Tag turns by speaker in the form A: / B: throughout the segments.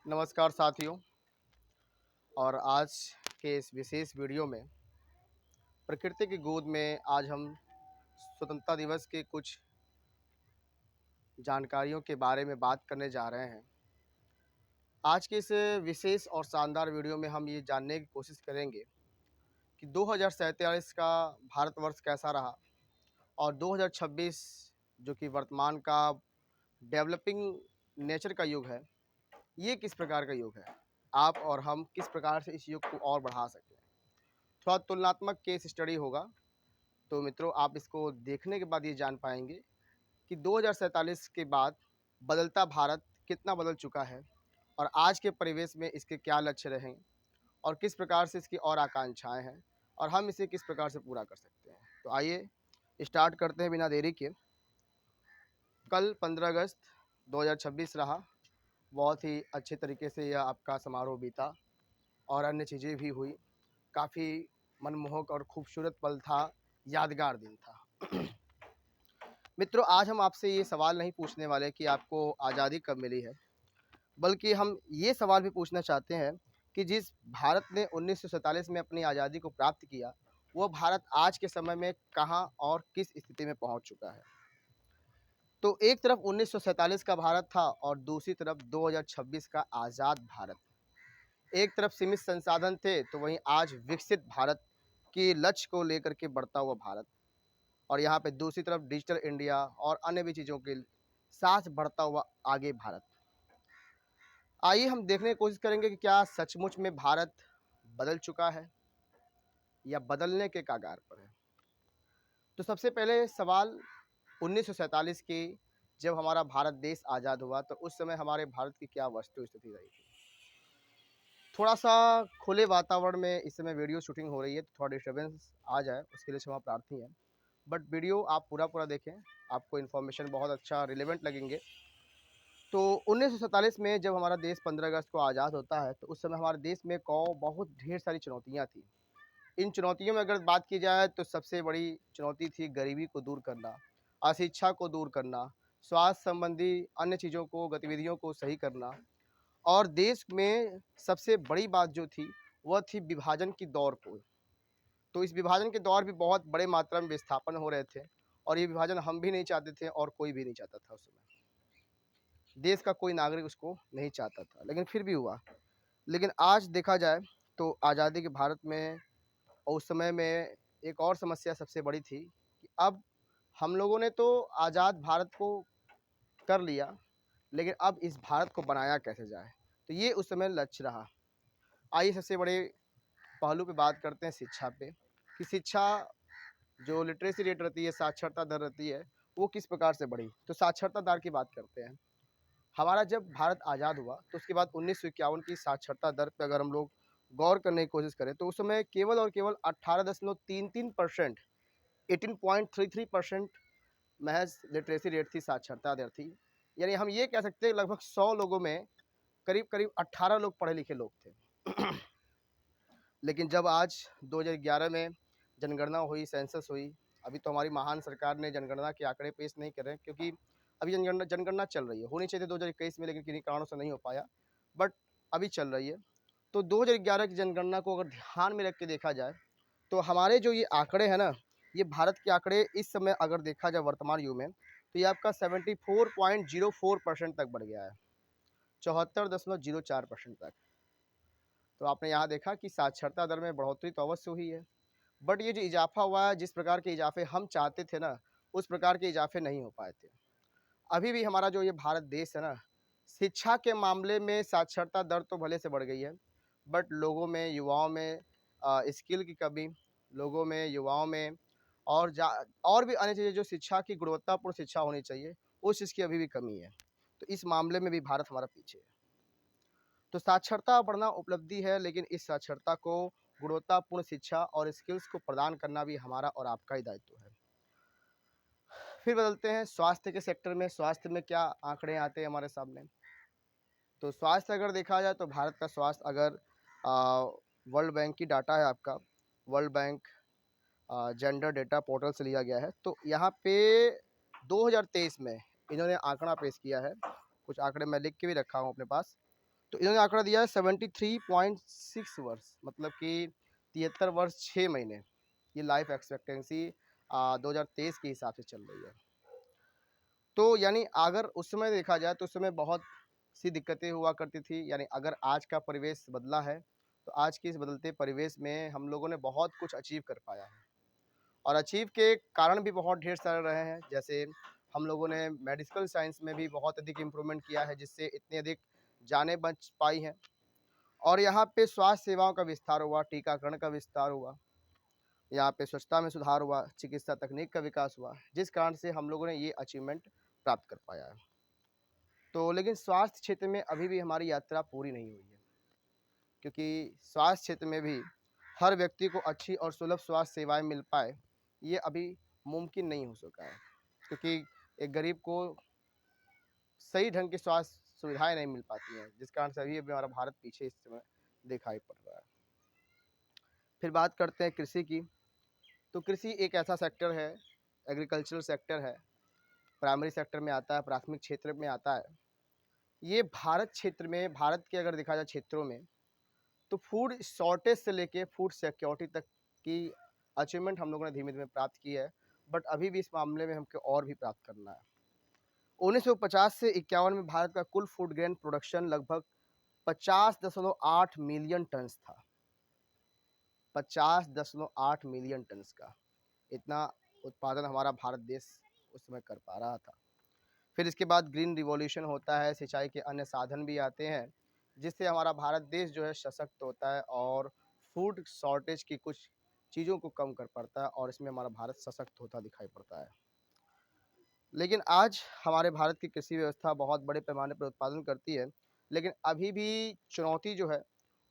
A: नमस्कार साथियों। और आज के इस विशेष वीडियो में प्रकृति की गोद में आज हम स्वतंत्रता दिवस के कुछ जानकारियों के बारे में बात करने जा रहे हैं। आज के इस विशेष और शानदार वीडियो में हम ये जानने की कोशिश करेंगे कि 2047 का भारतवर्ष कैसा रहा और 2026 जो कि वर्तमान का डेवलपिंग नेचर का युग है, ये किस प्रकार का युग है। आप और हम किस प्रकार से इस युग को और बढ़ा सकते हैं। थोड़ा तुलनात्मक केस स्टडी होगा, तो मित्रों आप इसको देखने के बाद ये जान पाएंगे कि 2047 के बाद बदलता भारत कितना बदल चुका है और आज के परिवेश में इसके क्या लक्ष्य रहें और किस प्रकार से इसकी और आकांक्षाएं हैं और हम इसे किस प्रकार से पूरा कर सकते हैं। तो आइए स्टार्ट करते हैं बिना देरी के। कल 15 अगस्त 2026 रहा। बहुत ही अच्छे तरीके से यह आपका समारोह बीता और अन्य चीज़ें भी हुई। काफ़ी मनमोहक और खूबसूरत पल था, यादगार दिन था। मित्रों आज हम आपसे ये सवाल नहीं पूछने वाले कि आपको आज़ादी कब मिली है, बल्कि हम ये सवाल भी पूछना चाहते हैं कि जिस भारत ने 1947 में अपनी आज़ादी को प्राप्त किया, वो भारत आज के समय में कहाँ और किस स्थिति में पहुँच चुका है। तो एक तरफ 1947 का भारत था और दूसरी तरफ 2026 का आज़ाद भारत। एक तरफ सीमित संसाधन थे तो वहीं आज विकसित भारत के लक्ष्य को लेकर के बढ़ता हुआ भारत, और यहाँ पे दूसरी तरफ डिजिटल इंडिया और अन्य भी चीज़ों के साथ बढ़ता हुआ आगे भारत। आइए हम देखने की कोशिश करेंगे कि क्या सचमुच में भारत बदल चुका है या बदलने के कगार पर है। तो सबसे पहले सवाल 1947 की, जब हमारा भारत देश आज़ाद हुआ तो उस समय हमारे भारत की क्या वस्तु स्थिति रही थी। थोड़ा सा खुले वातावरण में इस समय वीडियो शूटिंग हो रही है, तो थोड़ा डिस्टर्बेंस आ जाए उसके लिए क्षमा प्रार्थी है, बट वीडियो आप पूरा देखें, आपको इन्फॉर्मेशन बहुत अच्छा रिलेवेंट लगेंगे। तो 1947 में जब हमारा देश 15 अगस्त को आज़ाद होता है तो उस समय हमारे देश में बहुत ढेर सारी चुनौतियां थी। इन चुनौतियों में अगर बात की जाए तो सबसे बड़ी चुनौती थी गरीबी को दूर करना, अशिक्षा को दूर करना, स्वास्थ्य संबंधी अन्य चीज़ों को, गतिविधियों को सही करना। और देश में सबसे बड़ी बात जो थी वह थी विभाजन की दौर को। तो इस विभाजन के दौर भी बहुत बड़े मात्रा में विस्थापन हो रहे थे और ये विभाजन हम भी नहीं चाहते थे और कोई भी नहीं चाहता था। उस समय देश का कोई नागरिक उसको नहीं चाहता था, लेकिन फिर भी हुआ। लेकिन आज देखा जाए तो आज़ादी के भारत में और उस समय में एक और समस्या सबसे बड़ी थी कि अब हम लोगों ने तो आज़ाद भारत को कर लिया, लेकिन अब इस भारत को बनाया कैसे जाए, तो ये उस समय लक्ष्य रहा। आइए सबसे बड़े पहलू पे बात करते हैं, शिक्षा पे, कि शिक्षा जो लिटरेसी रेट रहती है, साक्षरता दर रहती है, वो किस प्रकार से बढ़ी। तो साक्षरता दर की बात करते हैं। हमारा जब भारत आज़ाद हुआ तो उसके बाद 1951 की साक्षरता दर पे अगर हम लोग गौर करने की कोशिश करें तो उस समय केवल और केवल 18.33%, 18.33% महज लिटरेसी रेट थी, साक्षरता दर थी। यानी हम ये कह सकते हैं लगभग 100 लोगों में करीब करीब 18 लोग पढ़े लिखे लोग थे। लेकिन जब आज 2011 में जनगणना हुई, सेंसस हुई, अभी तो हमारी महान सरकार ने जनगणना के आंकड़े पेश नहीं करे क्योंकि अभी जनगणना चल रही है, होनी चाहिए थी 2021 में, लेकिन किन्हीं कारणों से नहीं हो पाया, बट अभी चल रही है। तो 2011 की जनगणना को अगर ध्यान में रख के देखा जाए तो हमारे जो ये आंकड़े हैं ना, ये भारत के आंकड़े इस समय अगर देखा जाए वर्तमान युग में तो ये आपका 74.04% तक बढ़ गया है, 74.04% तक। तो आपने यहाँ देखा कि साक्षरता दर में बढ़ोतरी तो अवश्य हुई है, बट ये जो इजाफा हुआ है, जिस प्रकार के इजाफे हम चाहते थे ना, उस प्रकार के इजाफे नहीं हो पाए थे। अभी भी हमारा जो ये भारत देश है ना, शिक्षा के मामले में साक्षरता दर तो भले से बढ़ गई है, बट लोगों में, युवाओं में स्किल की कमी, लोगों में, युवाओं में और भी अन्य चीज़ें, जो शिक्षा की गुणवत्तापूर्ण शिक्षा होनी चाहिए, उस चीज़ की अभी भी कमी है। तो इस मामले में भी भारत हमारा पीछे है। तो साक्षरता बढ़ना उपलब्धि है, लेकिन इस साक्षरता को गुणवत्तापूर्ण शिक्षा और स्किल्स को प्रदान करना भी हमारा और आपका ही दायित्व है। फिर बदलते हैं स्वास्थ्य के सेक्टर में। स्वास्थ्य में क्या आंकड़े आते हैं हमारे सामने। तो स्वास्थ्य अगर देखा जाए तो भारत का स्वास्थ्य अगर वर्ल्ड बैंक की डाटा है, आपका world bank gender data portal से लिया गया है, तो यहाँ पे 2023 में इन्होंने आंकड़ा पेश किया है। कुछ आंकड़े मैं लिख के भी रखा हूँ अपने पास। तो इन्होंने आंकड़ा दिया है 73.6 वर्ष, मतलब कि 73 वर्ष 6 महीने। ये लाइफ एक्सपेक्टेंसी 2023 के हिसाब से चल रही है। तो यानी अगर उस समय देखा जाए तो उस समय बहुत सी दिक्कतें हुआ करती थी। यानी अगर आज का परिवेश बदला है, तो आज के इस बदलते परिवेश में हम लोगों ने बहुत कुछ अचीव कर पाया है, और अचीव के कारण भी बहुत ढेर सारे रहे हैं। जैसे हम लोगों ने मेडिकल साइंस में भी बहुत अधिक इम्प्रूवमेंट किया है, जिससे इतनी अधिक जानें बच पाई हैं, और यहाँ पे स्वास्थ्य सेवाओं का विस्तार हुआ, टीकाकरण का विस्तार हुआ, यहाँ पे स्वच्छता में सुधार हुआ, चिकित्सा तकनीक का विकास हुआ, जिस कारण से हम लोगों ने ये अचीवमेंट प्राप्त कर पाया है। तो लेकिन स्वास्थ्य क्षेत्र में अभी भी हमारी यात्रा पूरी नहीं हुई है, क्योंकि स्वास्थ्य क्षेत्र में भी हर व्यक्ति को अच्छी और सुलभ स्वास्थ्य सेवाएं मिल पाए, ये अभी मुमकिन नहीं हो सका है, क्योंकि एक गरीब को सही ढंग की स्वास्थ्य सुविधाएं नहीं मिल पाती हैं, जिस कारण से अभी हमारा भारत पीछे इस समय दिखाई पड़ रहा है। फिर बात करते हैं कृषि की। तो कृषि एक ऐसा सेक्टर है, एग्रीकल्चरल सेक्टर है, प्राइमरी सेक्टर में आता है, प्राथमिक क्षेत्र में आता है। ये भारत क्षेत्र में, भारत के अगर देखा जाए क्षेत्रों में, तो फूड शॉर्टेज से लेके फूड सिक्योरिटी तक की अचीवमेंट हम लोगों ने धीमे धीमे प्राप्त की है, बट अभी भी इस मामले में हमको और भी प्राप्त करना है। 1950 से 51 में भारत का कुल फूड ग्रेन प्रोडक्शन लगभग 50.8 मिलियन टन था। 50.8 मिलियन टन का इतना उत्पादन हमारा भारत देश उस समय कर पा रहा था। फिर इसके बाद ग्रीन रिवॉल्यूशन होता है, सिंचाई के अन्य साधन भी आते हैं, जिससे हमारा भारत देश जो है सशक्त होता है और फूड शॉर्टेज की कुछ चीज़ों को कम कर पाता है, और इसमें हमारा भारत सशक्त होता दिखाई पड़ता है। लेकिन आज हमारे भारत की कृषि व्यवस्था बहुत बड़े पैमाने पर उत्पादन करती है, लेकिन अभी भी चुनौती जो है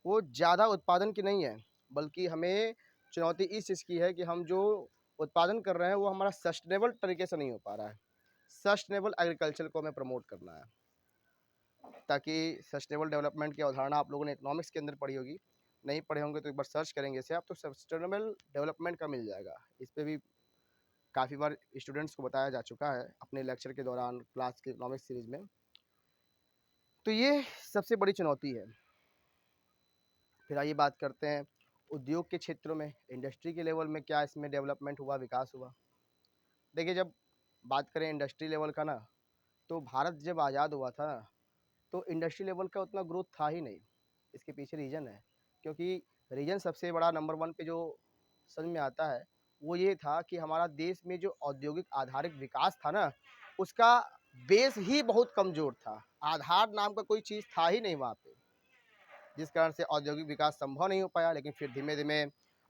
A: वो ज़्यादा उत्पादन की नहीं है, बल्कि हमें चुनौती इस चीज़ की है कि हम जो उत्पादन कर रहे हैं वो हमारा सस्टेनेबल तरीके से नहीं हो पा रहा है। सस्टेनेबल एग्रीकल्चर को हमें प्रमोट करना है, ताकि सस्टेनेबल डेवलपमेंट की अवधारणा आप लोगों ने इकोनॉमिक्स के अंदर पढ़ी होगी। नहीं पढ़े होंगे तो एक बार सर्च करेंगे इसे आप, तो सस्टेनेबल डेवलपमेंट का मिल जाएगा। इस पे भी काफ़ी बार स्टूडेंट्स को बताया जा चुका है अपने लेक्चर के दौरान, क्लास के इकोनॉमिक्स सीरीज में। तो ये सबसे बड़ी चुनौती है। फिर आइए बात करते हैं उद्योग के क्षेत्रों में, इंडस्ट्री के लेवल में क्या इसमें डेवलपमेंट हुआ, विकास हुआ। देखिए, जब बात करें इंडस्ट्री लेवल का ना, तो भारत जब आज़ाद हुआ था ना, तो इंडस्ट्री लेवल का उतना ग्रोथ था ही नहीं। इसके पीछे रीज़न है, क्योंकि रीज़न सबसे बड़ा नंबर 1 पे जो समझ में आता है, वो ये था कि हमारा देश में जो औद्योगिक आधारित विकास था ना, उसका बेस ही बहुत कमज़ोर था। आधार नाम का कोई चीज़ था ही नहीं वहाँ पे, जिस कारण से औद्योगिक विकास संभव नहीं हो पाया। लेकिन फिर धीमे-धीमे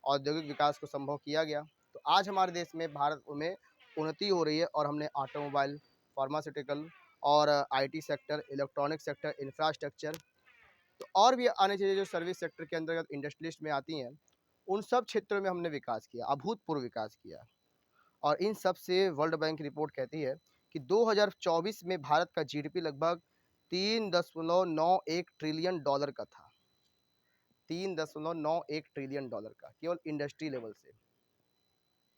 A: औद्योगिक विकास को संभव किया गया। तो आज हमारे देश में, भारत में उन्नति हो रही है, और हमने ऑटोमोबाइल, फार्मास्यूटिकल और IT sector, electronic sector, infrastructure, तो और भी अन्य चीज़ें जो सर्विस सेक्टर के अंतर्गत इंडस्ट्रियलिस्ट में आती हैं, उन सब क्षेत्रों में हमने विकास किया, अभूतपूर्व विकास किया। और इन सब से वर्ल्ड बैंक की रिपोर्ट कहती है कि 2024 में भारत का जीडीपी लगभग 3.91 ट्रिलियन डॉलर का था। 3.91 ट्रिलियन डॉलर का, केवल इंडस्ट्री लेवल से।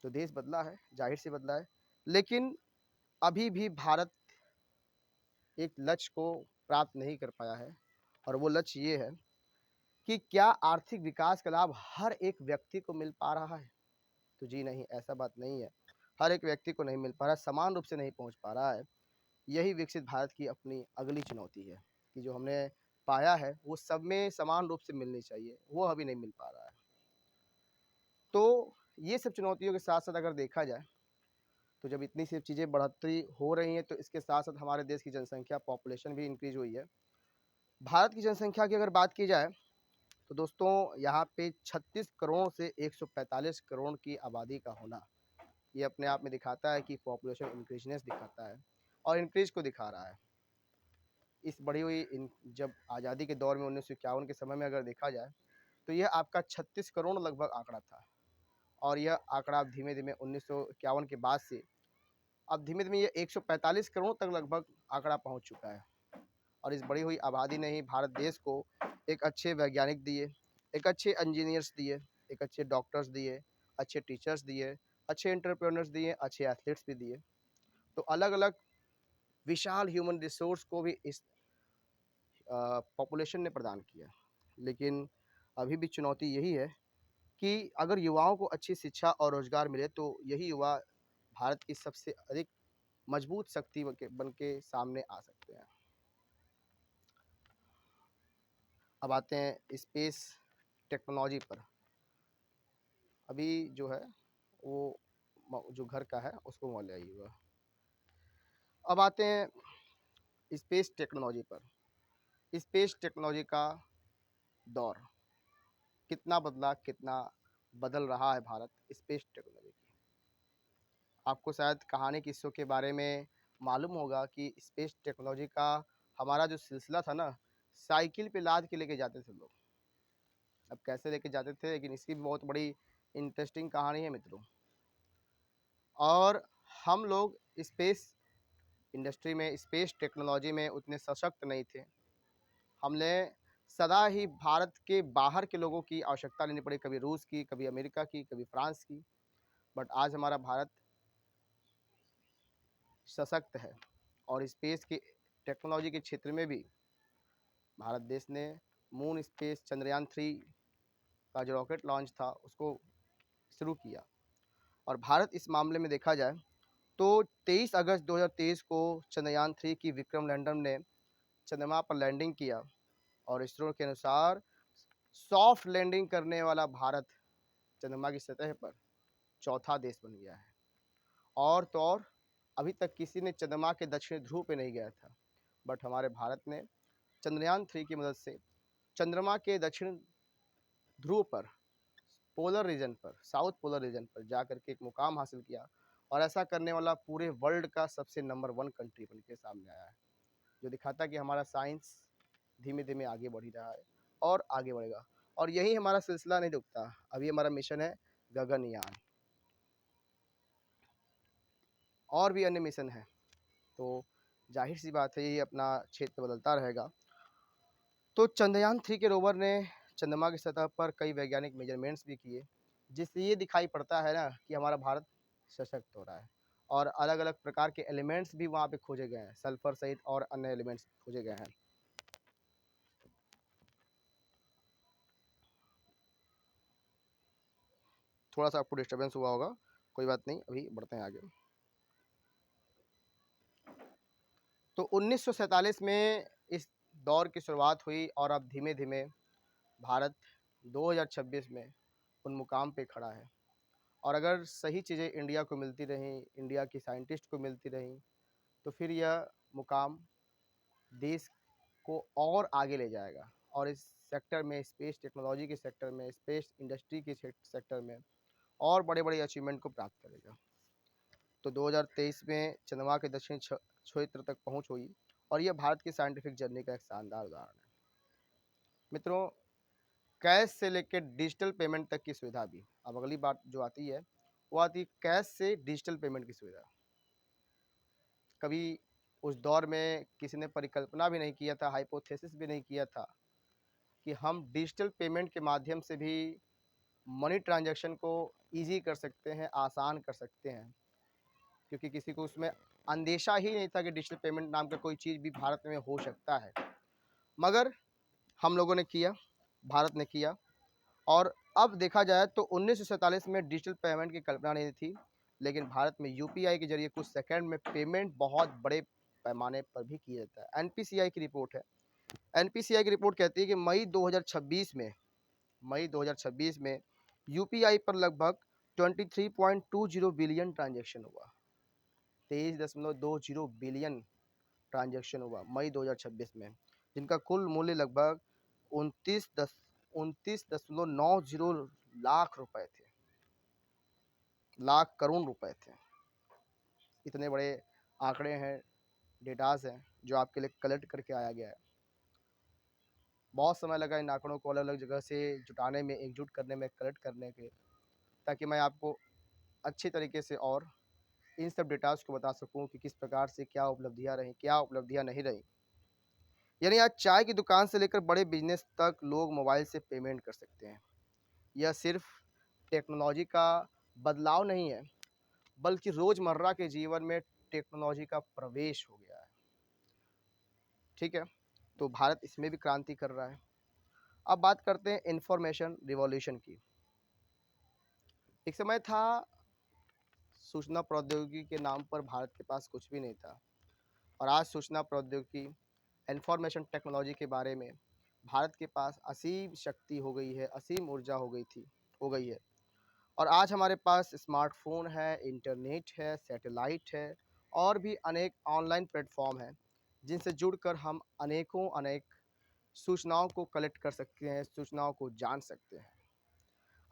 A: तो देश बदला है, जाहिर से बदला है, लेकिन अभी भी भारत एक लक्ष्य को प्राप्त नहीं कर पाया है, और वो लक्ष्य ये है कि क्या आर्थिक विकास का लाभ हर एक व्यक्ति को मिल पा रहा है? तो जी नहीं, ऐसा बात नहीं है। हर एक व्यक्ति को नहीं मिल पा रहा है, समान रूप से नहीं पहुंच पा रहा है। यही विकसित भारत की अपनी अगली चुनौती है, कि जो हमने पाया है वो सब में समान रूप से मिलनी चाहिए, वो अभी नहीं मिल पा रहा है। तो ये सब चुनौतियों के साथ साथ अगर देखा जाए, तो जब इतनी सी चीज़ें बढ़ोतरी हो रही हैं, तो इसके साथ साथ हमारे देश की जनसंख्या, पॉपुलेशन भी इंक्रीज हुई है। भारत की जनसंख्या की अगर बात की जाए, तो दोस्तों यहाँ पे 36 करोड़ से 145 करोड़ की आबादी का होना, ये अपने आप में दिखाता है कि पॉपुलेशन इंक्रीजनेस दिखाता है, और इंक्रीज को दिखा रहा है। इस बढ़ी हुई जब आज़ादी के दौर में 1951 के समय में अगर देखा जाए, तो यह आपका 36 करोड़ लगभग आंकड़ा था, और यह आंकड़ा धीमे धीमे 1951 के बाद से अब धीमे धीमे ये 145 करोड़ तक लगभग आंकड़ा पहुंच चुका है। और इस बढ़ी हुई आबादी ने ही भारत देश को एक अच्छे वैज्ञानिक दिए, एक अच्छे इंजीनियर्स दिए, एक अच्छे डॉक्टर्स दिए, अच्छे टीचर्स दिए, अच्छे एंटरप्रेन्योर्स दिए, अच्छे एथलीट्स भी दिए। तो अलग अलग विशाल ह्यूमन रिसोर्स को भी इस पॉपुलेशन ने प्रदान किया। लेकिन अभी भी चुनौती यही है कि अगर युवाओं को अच्छी शिक्षा और रोज़गार मिले तो यही युवा भारत की सबसे अधिक मजबूत शक्ति बन के सामने आ सकते हैं। अब आते हैं स्पेस टेक्नोलॉजी पर। अभी जो है वो जो घर का है उसको वहाँ ले आइएगा। अब आते हैं स्पेस टेक्नोलॉजी पर। स्पेस टेक्नोलॉजी का दौर कितना बदला, कितना बदल रहा है भारत स्पेस टेक्नोलॉजी की। आपको शायद कहानी किस्सों के बारे में मालूम होगा कि स्पेस टेक्नोलॉजी का हमारा जो सिलसिला था ना, साइकिल पे लाद के लेके जाते थे लोग। अब कैसे लेके जाते थे, लेकिन इसकी भी बहुत बड़ी इंटरेस्टिंग कहानी है मित्रों। और हम लोग स्पेस इंडस्ट्री में, स्पेस टेक्नोलॉजी में उतने सशक्त नहीं थे। हमने सदा ही भारत के बाहर के लोगों की आवश्यकता लेनी पड़ी, कभी रूस की, कभी अमेरिका की, कभी फ्रांस की। बट आज हमारा भारत सशक्त है और स्पेस की टेक्नोलॉजी के क्षेत्र में भी भारत देश ने मून स्पेस चंद्रयान-3 का जो रॉकेट लॉन्च था उसको शुरू किया। और भारत इस मामले में देखा जाए तो 23 अगस्त 2023 को चंद्रयान-3 की विक्रम लैंडर ने चंद्रमा पर लैंडिंग किया और इसरो के अनुसार सॉफ्ट लैंडिंग करने वाला भारत चंद्रमा की सतह पर चौथा देश बन गया है। और तो और अभी तक किसी ने चंद्रमा के दक्षिण ध्रुव पे नहीं गया था, बट हमारे भारत ने चंद्रयान-3 की मदद से चंद्रमा के दक्षिण ध्रुव पर, पोलर रीजन पर, साउथ पोलर रीजन पर जाकर के एक मुकाम हासिल किया। और ऐसा करने वाला पूरे वर्ल्ड का सबसे नंबर 1 कंट्री बन के सामने आया है, जो दिखाता है कि हमारा साइंस धीमे-धीमे आगे बढ़ ही रहा है और आगे बढ़ेगा। और यही हमारा सिलसिला नहीं रुकता, अभी हमारा मिशन है गगनयान, और भी अन्य मिशन हैं। तो ज़ाहिर-सी बात है ये अपना क्षेत्र बदलता रहेगा। तो चंद्रयान-3 के रोवर ने चंद्रमा की सतह पर कई वैज्ञानिक मेजरमेंट्स भी किए, जिससे ये दिखाई पड़ता है ना कि हमारा भारत सशक्त हो रहा है। और अलग-अलग प्रकार के एलिमेंट्स भी वहाँ पे खोजे गए हैं, सल्फर सहित और अन्य एलिमेंट्स खोजे गए हैं। थोड़ा-सा आपको डिस्टर्बेंस हुआ होगा, कोई बात नहीं, अभी बढ़ते हैं आगे। तो 1947 में इस दौर की शुरुआत हुई और अब धीमे-धीमे भारत 2026 में उन मुकाम पे खड़ा है। और अगर सही चीज़ें इंडिया को मिलती रहीं, इंडिया की साइंटिस्ट को मिलती रहीं, तो फिर यह मुकाम देश को और आगे ले जाएगा और इस सेक्टर में, स्पेस टेक्नोलॉजी के सेक्टर में, स्पेस इंडस्ट्री के सेक्टर में और बड़े-बड़े अचीवमेंट को प्राप्त करेगा। तो 2023 में चंद्रमा के दक्षिण क्षेत्र तक पहुंच हुई और यह भारत की साइंटिफिक जर्नी का एक शानदार उदाहरण है। मित्रों, कैश से लेकर डिजिटल पेमेंट तक की सुविधा भी। अब अगली बात जो आती है वो आती है कैश से डिजिटल पेमेंट की सुविधा। कभी उस दौर में किसी ने परिकल्पना भी नहीं किया था, हाइपोथेसिस भी नहीं किया था कि हम डिजिटल पेमेंट के माध्यम से भी मनी ट्रांजैक्शन को ईज़ी कर सकते हैं, आसान कर सकते हैं। क्योंकि किसी को उसमें अंदेशा ही नहीं था कि डिजिटल पेमेंट नाम का कोई चीज़ भी भारत में हो सकता है। मगर हम लोगों ने किया, भारत ने किया। और अब देखा जाए तो 1947 में डिजिटल पेमेंट की कल्पना नहीं थी, लेकिन भारत में यूपीआई के ज़रिए कुछ सेकंड में पेमेंट बहुत बड़े पैमाने पर भी किया जाता है। एनपीसीआई की रिपोर्ट है। एनपीसीआई की रिपोर्ट कहती है कि मई 2026 में यूपीआई पर लगभग 23.20 बिलियन ट्रांजैक्शन हुआ। 23.20 बिलियन ट्रांजैक्शन हुआ मई 2026 में, जिनका कुल मूल्य लगभग 29.90 लाख रुपए थे, लाख करोड़ रुपए थे। इतने बड़े आंकड़े हैं, डेटास हैं जो आपके लिए कलेक्ट करके आया गया है। बहुत समय लगा इन आंकड़ों को अलग-अलग जगह से जुटाने में, एकजुट करने में, कलेक्ट करने के, ताकि मैं आपको अच्छी तरीके से और इन सब डेटास को बता सकूं कि किस प्रकार से क्या उपलब्धियां रहीं, क्या उपलब्धियां नहीं रहीं। यानी आज चाय की दुकान से लेकर बड़े बिजनेस तक लोग मोबाइल से पेमेंट कर सकते हैं। यह सिर्फ टेक्नोलॉजी का बदलाव नहीं है, बल्कि रोज़मर्रा के जीवन में टेक्नोलॉजी का प्रवेश हो गया है। ठीक है? तो भारत इसमें भी क्रांति कर रहा है। अब बात करते हैं इंफॉर्मेशन रिवॉल्यूशन की। एक समय था, सूचना प्रौद्योगिकी के नाम पर भारत के पास कुछ भी नहीं था, और आज सूचना प्रौद्योगिकी, इंफॉर्मेशन टेक्नोलॉजी के बारे में भारत के पास असीम शक्ति हो गई है, असीम ऊर्जा हो गई है। और आज हमारे पास स्मार्टफ़ोन है, इंटरनेट है, सैटेलाइट है और भी अनेक ऑनलाइन प्लेटफ़ॉर्म हैं, जिनसे जुड़कर हम अनेक सूचनाओं को कलेक्ट कर सकते हैं, सूचनाओं को जान सकते हैं।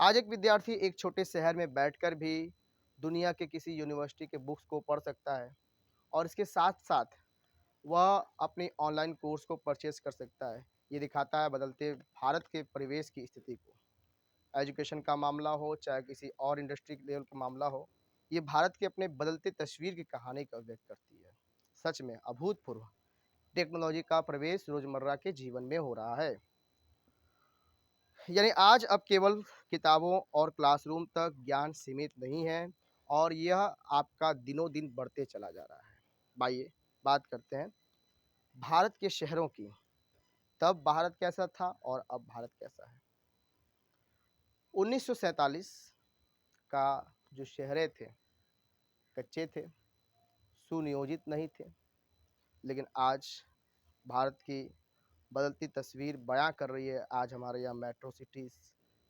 A: आज एक विद्यार्थी एक छोटे शहर में बैठकर भी दुनिया के किसी यूनिवर्सिटी के बुक्स को पढ़ सकता है, और इसके साथ-साथ वह अपनी ऑनलाइन कोर्स को परचेज़ कर सकता है। ये दिखाता है बदलते भारत के परिवेश की स्थिति को। एजुकेशन का मामला हो, चाहे किसी और इंडस्ट्री लेवल का मामला हो, ये भारत की अपने बदलते तस्वीर की कहानी का व्यक्त करती है। सच में अभूतपूर्व टेक्नोलॉजी का प्रवेश रोज़मर्रा के जीवन में हो रहा है। यानी आज अब केवल किताबों और क्लासरूम तक ज्ञान सीमित नहीं है, और यह आपका दिनों-दिन बढ़ते चला जा रहा है। आइए बात करते हैं भारत के शहरों की। तब भारत कैसा था और अब भारत कैसा है? 1947 का जो शहरें थे, कच्चे थे, सुनियोजित नहीं थे, लेकिन आज भारत की बदलती तस्वीर बयां कर रही है। आज हमारे यहाँ metro cities,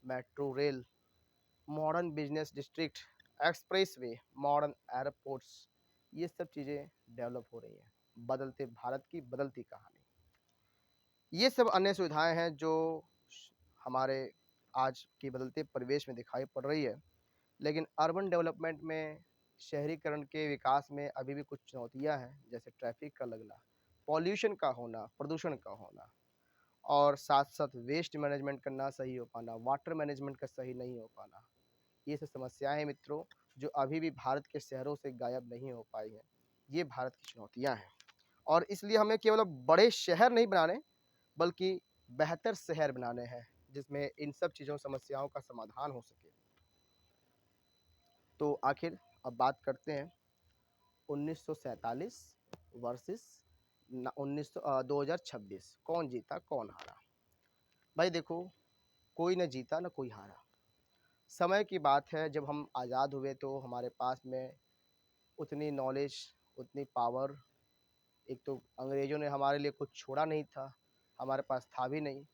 A: metro rail, modern business district, expressway, modern airports, ये सब चीज़ें डेवलप हो रही हैं। बदलते भारत की बदलती कहानी। ये सब अन्य सुविधाएं हैं जो हमारे आज के बदलते परिवेश में दिखाई पड़ रही है। लेकिन अर्बन डेवलपमेंट में, शहरीकरण के विकास में अभी भी कुछ चुनौतियां हैं, जैसे ट्रैफिक का लगना, पॉल्यूशन का होना, प्रदूषण का होना, और साथ-साथ वेस्ट मैनेजमेंट करना सही हो पाना, वाटर मैनेजमेंट का सही नहीं हो पाना। ये सब समस्याएं हैं मित्रों, जो अभी भी भारत के शहरों से गायब नहीं हो पाई हैं। ये भारत की चुनौतियां हैं, और इसलिए हमें केवल अब बड़े शहर नहीं बनाने, बल्कि बेहतर शहर बनाने हैं, जिसमें इन सब चीज़ों समस्याओं का समाधान हो सके। तो आखिर अब बात करते हैं 1947 वर्सेस 2026, कौन जीता कौन हारा। भाई देखो, कोई न जीता न कोई हारा। समय की बात है, जब हम आज़ाद हुए तो हमारे पास में उतनी नॉलेज, उतनी पावर, एक तो अंग्रेज़ों ने हमारे लिए कुछ छोड़ा नहीं था, हमारे पास था भी नहीं।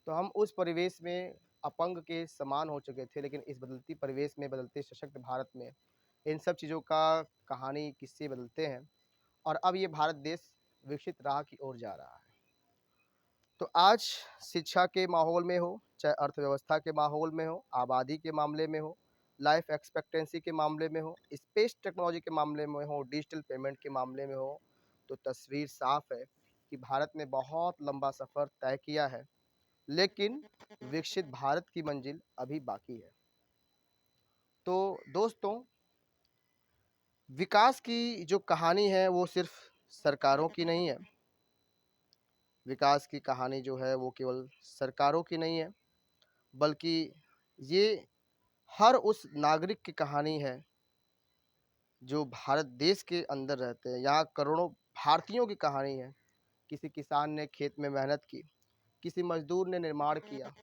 A: तो हम उस परिवेश में अपंग के समान हो चुके थे। लेकिन इस बदलती परिवेश में, बदलते सशक्त भारत में, इन सब चीज़ों का कहानी, किस्से बदलते हैं, और अब ये भारत देश विकसित राह की ओर जा रहा है। तो आज शिक्षा के माहौल में हो, चाहे अर्थव्यवस्था के माहौल में हो, आबादी के मामले में हो, लाइफ एक्सपेक्टेंसी के मामले में हो, स्पेस टेक्नोलॉजी के मामले में हो, डिजिटल पेमेंट के मामले में हो, तो तस्वीर साफ है कि भारत ने बहुत लंबा सफ़र तय किया है, लेकिन विकसित भारत की मंजिल अभी बाकी है। तो दोस्तों, विकास की जो कहानी है वो सिर्फ सरकारों की नहीं है। विकास की कहानी जो है वो केवल सरकारों की नहीं है, बल्कि ये हर उस नागरिक की कहानी है जो भारत देश के अंदर रहते हैं। यहाँ करोड़ों भारतीयों की कहानी है। किसी किसान ने खेत में मेहनत की, किसी मजदूर ने निर्माण किया,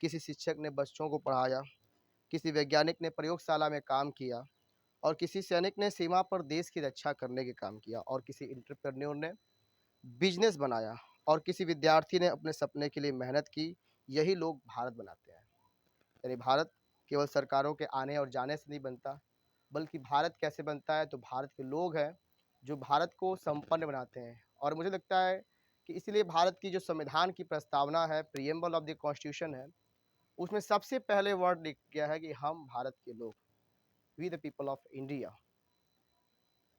A: किसी शिक्षक ने बच्चों को पढ़ाया, किसी वैज्ञानिक ने प्रयोगशाला में काम किया, और किसी सैनिक ने सीमा पर देश की रक्षा करने के काम किया, और किसी एंटरप्रेन्योर ने बिजनेस बनाया, और किसी विद्यार्थी ने अपने सपने के लिए मेहनत की। यही लोग भारत बनाते हैं। यानी भारत केवल सरकारों के आने और जाने से नहीं बनता, बल्कि भारत कैसे बनता है, तो भारत के लोग हैं जो भारत को संपन्न बनाते हैं। और मुझे लगता है कि इसलिए भारत की जो संविधान की प्रस्तावना है, प्रीएम्बल ऑफ द कॉन्स्टिट्यूशन है, उसमें सबसे पहले वर्ड लिख गया है कि हम भारत के लोग, we the people of India.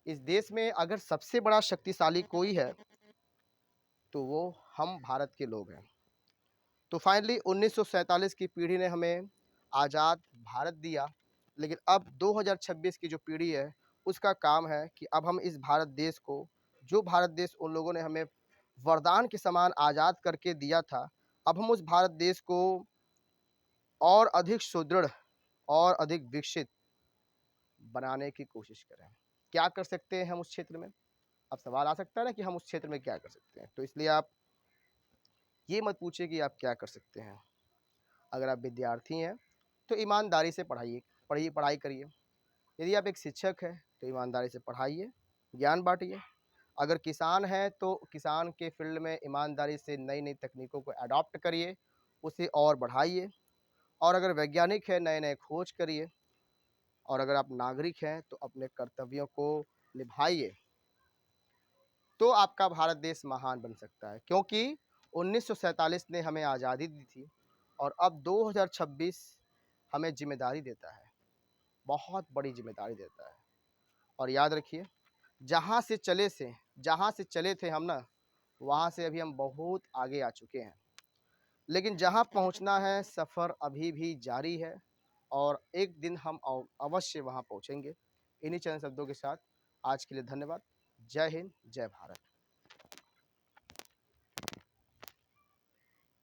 A: इस देश में अगर सबसे बड़ा शक्तिशाली कोई है, तो वो हम भारत के लोग हैं। तो फाइनली 1947 की पीढ़ी ने हमें आज़ाद भारत दिया, लेकिन अब 2026 की जो पीढ़ी है, उसका काम है कि अब हम इस भारत देश को, जो भारत देश उन लोगों ने हमें वरदान के समान आज़ाद करके दिया था, अब हम उस भारत देश को और अधिक सुदृढ़ और अधिक विकसित बनाने की कोशिश करें। क्या कर सकते हैं हम उस क्षेत्र में? अब सवाल आ सकता है ना कि हम उस क्षेत्र में क्या कर सकते हैं? तो इसलिए आप ये मत पूछिए कि आप क्या कर सकते हैं। अगर आप विद्यार्थी हैं, तो ईमानदारी से पढ़िए पढ़ाई करिए। यदि आप एक शिक्षक हैं, तो ईमानदारी से पढ़ाइए, ज्ञान बाँटिए। अगर किसान हैं, तो किसान के फ़ील्ड में ईमानदारी से नई-नई तकनीकों को अडॉप्ट करिए, उसे और बढ़ाइए। और अगर वैज्ञानिक हैं, नए-नए खोज करिए। और अगर आप नागरिक हैं, तो अपने कर्तव्यों को निभाइए। तो आपका भारत देश महान बन सकता है, क्योंकि 1947 ने हमें आज़ादी दी थी और अब 2026 हमें ज़िम्मेदारी देता है, बहुत बड़ी ज़िम्मेदारी देता है। और याद रखिए, जहाँ से चले थे हम ना, वहाँ से अभी हम बहुत आगे आ चुके हैं। लेकिन जहाँ पहुँचना है, सफ़र अभी भी जारी है और एक दिन हम अवश्य वहाँ पहुँचेंगे। इन्हीं चंद शब्दों के साथ आज के लिए धन्यवाद। जय हिंद, जय भारत।